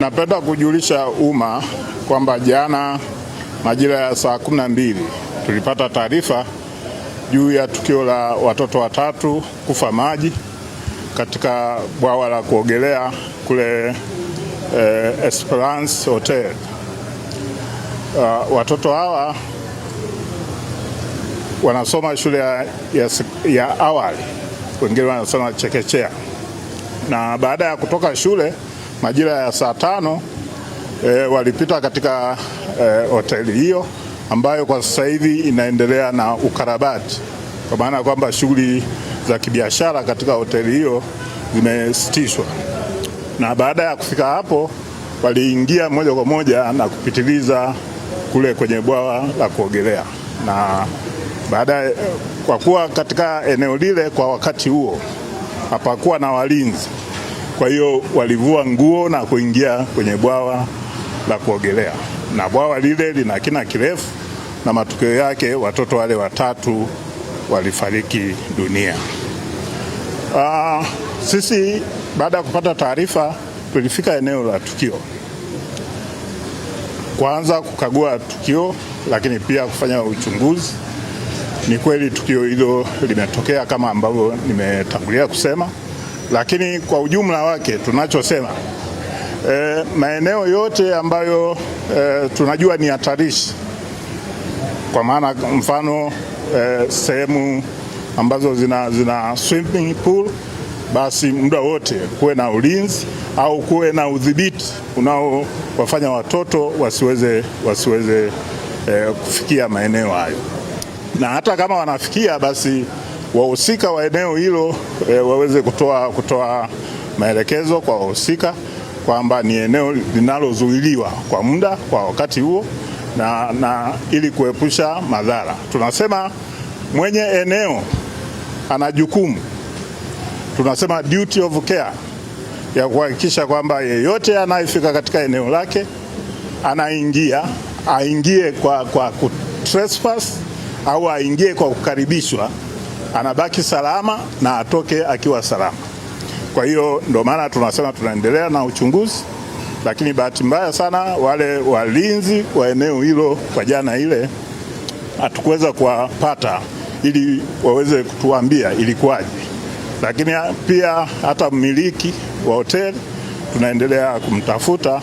Napenda kujulisha umma kwamba jana majira ya saa 12 tulipata taarifa juu ya tukio la watoto watatu kufa maji katika bwawa la kuogelea kule Esperance Hotel. Watoto hawa wanasoma shule ya awali, wengine wanasoma chekechea, na baada ya kutoka shule majira ya saa 5 walipita katika hoteli hiyo ambayo kwa sasa hivi inaendelea na ukarabati, kwa maana kwamba shughuli za kibiashara katika hoteli hiyo zimesitishwa. Na baada ya kufika hapo waliingia moja kwa moja na kupitiliza kule kwenye bwawa la kuogelea, na baadaye kwa kuwa katika eneo lile kwa wakati huo hapakuwa na walinzi, kwa hiyo walivua nguo na kuingia kwenye bwawa la kuogelea, na bwawa lile lina kina kirefu, na matokeo yake watoto wale watatu walifariki dunia. Sisi baada ya kupata taarifa tulifika eneo la tukio, kwanza kukagua tukio, lakini pia kufanya uchunguzi. Ni kweli tukio hilo limetokea kama ambavyo nimetangulia kusema, lakini kwa ujumla wake tunachosema maeneo yote ambayo tunajua ni hatarishi, kwa maana mfano sehemu ambazo zina swimming pool, basi muda wote kuwe na ulinzi au kuwe na udhibiti unaowafanya watoto wasiweze kufikia maeneo hayo, na hata kama wanafikia basi wahusika wa eneo hilo waweze kutoa maelekezo kwa wahusika kwamba ni eneo linalozuiliwa kwa muda kwa wakati huo, na ili kuepusha madhara. Tunasema mwenye eneo ana jukumu, tunasema duty of care, ya kuhakikisha kwamba yeyote anayefika katika eneo lake aingie kwa trespass au aingie kwa kukaribishwa, anabaki salama na atoke akiwa salama. Kwa hiyo ndio maana tunasema tunaendelea na uchunguzi, lakini bahati mbaya sana wale walinzi wa eneo hilo kwa jana ile hatukuweza kuwapata ili waweze kutuambia ilikuwaje, lakini pia hata mmiliki wa hoteli tunaendelea kumtafuta